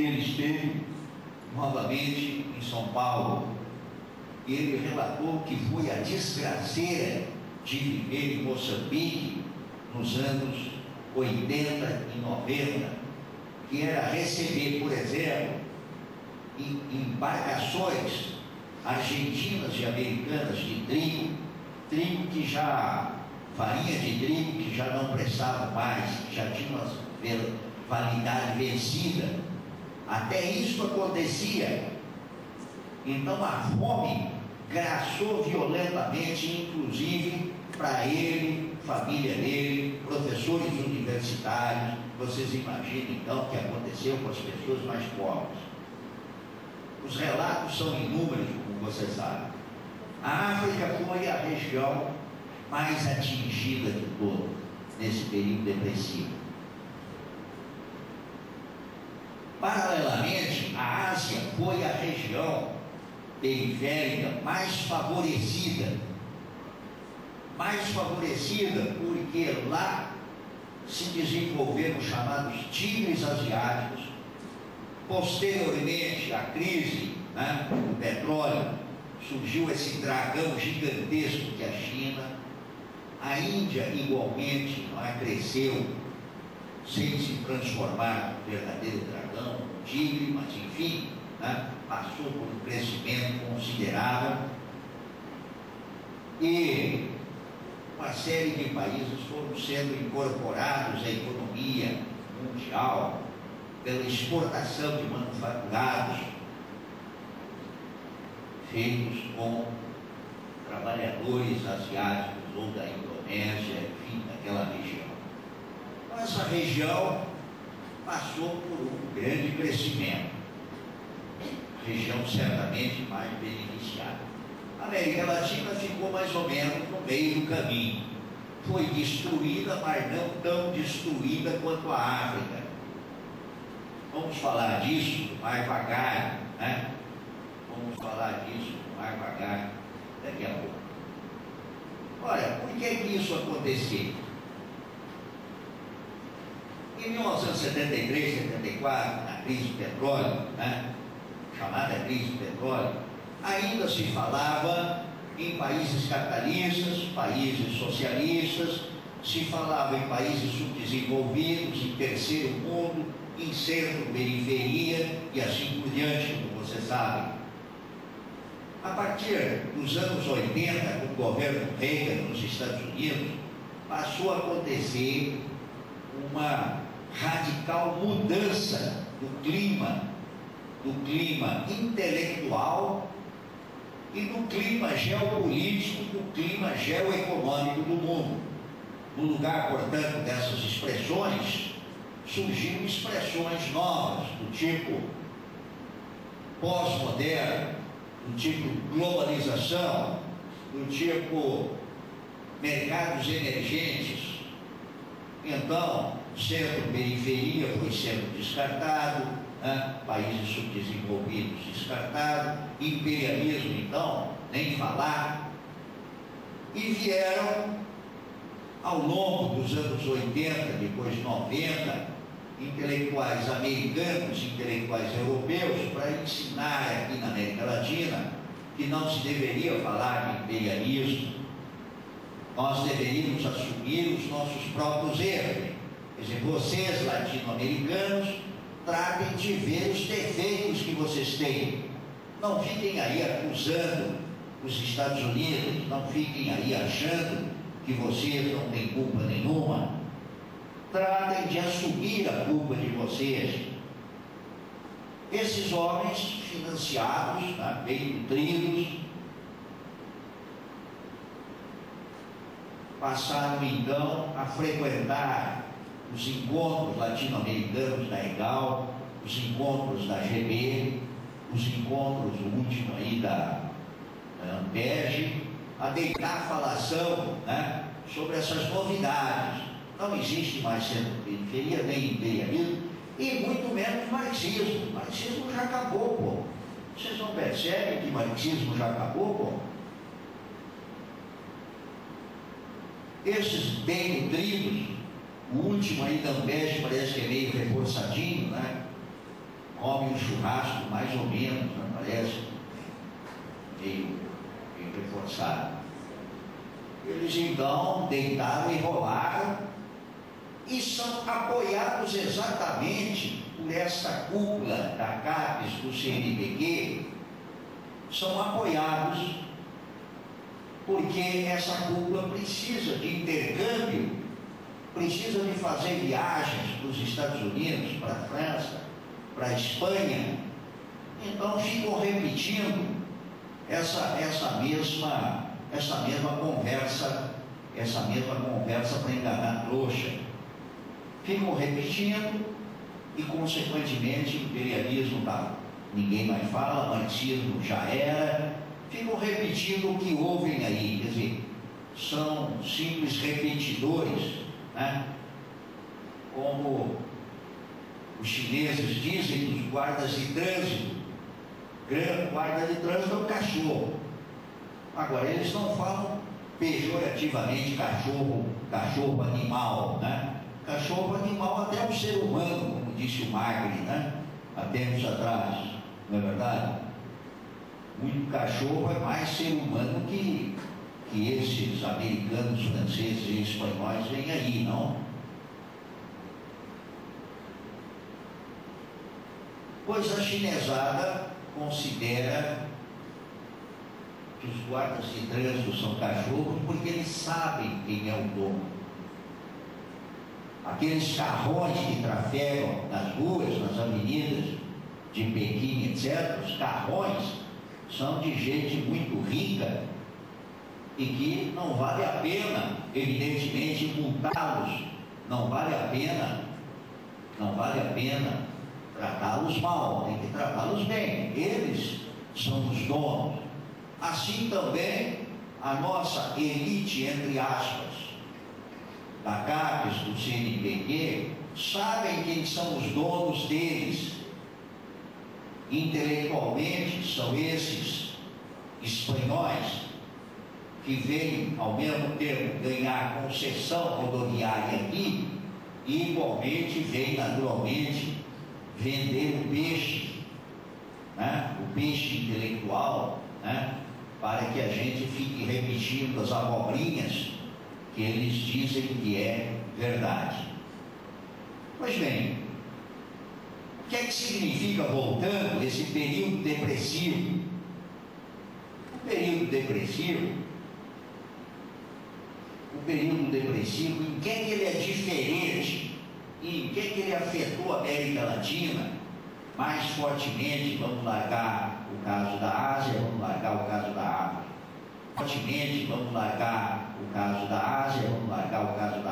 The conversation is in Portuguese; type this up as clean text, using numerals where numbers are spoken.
ele esteve novamente em São Paulo. Ele relatou que foi a desgraceira de viver em Moçambique nos anos 80 e 90, que era receber, por exemplo, embarcações argentinas e americanas de trigo que já, farinha de trigo que já não prestava mais, que já tinha uma validade vencida. Até isso acontecia. Então a fome graçou violentamente, inclusive para ele, família dele, professores universitários. Vocês imaginam então o que aconteceu com as pessoas mais pobres. Os relatos são inúmeros, como vocês sabem. A África foi a região mais atingida de todo nesse período depressivo. Paralelamente, a Ásia foi a região periférica mais favorecida porque lá se desenvolveram os chamados tigres asiáticos. Posteriormente à crise, né, do petróleo, surgiu esse dragão gigantesco que é a China. A Índia igualmente, não é, cresceu sem se transformar num verdadeiro dragão, um tigre, mas enfim, né, passou por um crescimento considerável. E uma série de países foram sendo incorporados à economia mundial pela exportação de manufaturados feitos com trabalhadores asiáticos ou da Indonésia, enfim, daquela região. Essa região passou por um grande crescimento, região certamente mais beneficiada. A América Latina ficou mais ou menos no meio do caminho. Foi destruída, mas não tão destruída quanto a África. Vamos falar disso mais vagar, né? Vamos falar disso mais vagar daqui a pouco. Olha, por que isso aconteceu? Em 1973, 74, na crise do petróleo, né, chamada crise do petróleo, ainda se falava em países capitalistas, países socialistas, se falava em países subdesenvolvidos, em terceiro mundo, em centro, periferia e assim por diante, como vocês sabem. A partir dos anos 80, com o governo Reagan nos Estados Unidos, passou a acontecer uma radical mudança do clima intelectual e do clima geopolítico, do clima geoeconômico do mundo. No lugar, portanto, dessas expressões, surgiram expressões novas, do tipo pós-moderno, do tipo globalização, do tipo mercados emergentes. Então, centro-periferia foi sendo descartado, né? Países subdesenvolvidos descartado, imperialismo, então, nem falar. E vieram, ao longo dos anos 80, depois 90, intelectuais americanos, intelectuais europeus, para ensinar aqui na América Latina que não se deveria falar de imperialismo, nós deveríamos assumir os nossos próprios erros. Quer dizer, vocês latino-americanos, tratem de ver os defeitos que vocês têm. Não fiquem aí acusando os Estados Unidos, não fiquem aí achando que vocês não têm culpa nenhuma. Tratem de assumir a culpa de vocês. Esses homens financiados, tá, bem nutridos, passaram então a frequentar os encontros latino-americanos da EGAL, os encontros da GB, os encontros, o último aí da Ampeg, a deitar falação, né, sobre essas novidades. Não existe mais centro-periferia, nem imperialismo, e muito menos marxismo. O marxismo já acabou, pô. Vocês não percebem que o marxismo já acabou, pô? Esses bem nutridos, o último aí da Ampeg parece que é meio reforçadinho, né? come um churrasco mais ou menos, não parece? Meio reforçado. Eles então deitaram e rolaram e são apoiados exatamente por essa cúpula da CAPES do CNPq, são apoiados porque essa cúpula precisa de intercâmbio, precisa de fazer viagens para os Estados Unidos, para a França, para a Espanha. Então ficam repetindo essa mesma conversa para enganar trouxa. Ficam repetindo e, consequentemente, o imperialismo ninguém mais fala, marxismo já era. Ficam repetindo o que ouvem aí, quer dizer, são simples repetidores, né? Como os chineses dizem dos guardas de trânsito. Guarda de trânsito é um cachorro. Agora, eles não falam pejorativamente cachorro animal, né? Cachorro animal até o ser humano, como disse o Magri, né? Há tempos atrás, não é verdade? Muito cachorro é mais ser humano que esses americanos, franceses e espanhóis vêm aí, não? Pois a chinesada considera que os guardas de trânsito são cachorros porque eles sabem quem é o dono. Aqueles carrões que trafegam nas ruas, nas avenidas de Pequim, etc., os carrões são de gente muito rica e que não vale a pena, evidentemente, multá-los. Não vale a pena tratá-los mal, tem que tratá-los bem. Eles são os donos. Assim também a nossa elite, entre aspas, da CAPES, do CNPq, sabem quem são os donos deles. Intelectualmente são esses espanhóis que vêm ao mesmo tempo ganhar concessão rodoviária aqui e igualmente vêm naturalmente vender o peixe, né? O peixe intelectual, né? Para que a gente fique repetindo as abobrinhas que eles dizem que é verdade. Pois bem, o que é que significa, voltando, esse período depressivo? O período depressivo, em que ele é diferente e em que ele afetou a América Latina mais fortemente? Vamos largar o caso da Ásia, vamos largar o caso da África. Fortemente, vamos largar o caso da Ásia, vamos largar o caso da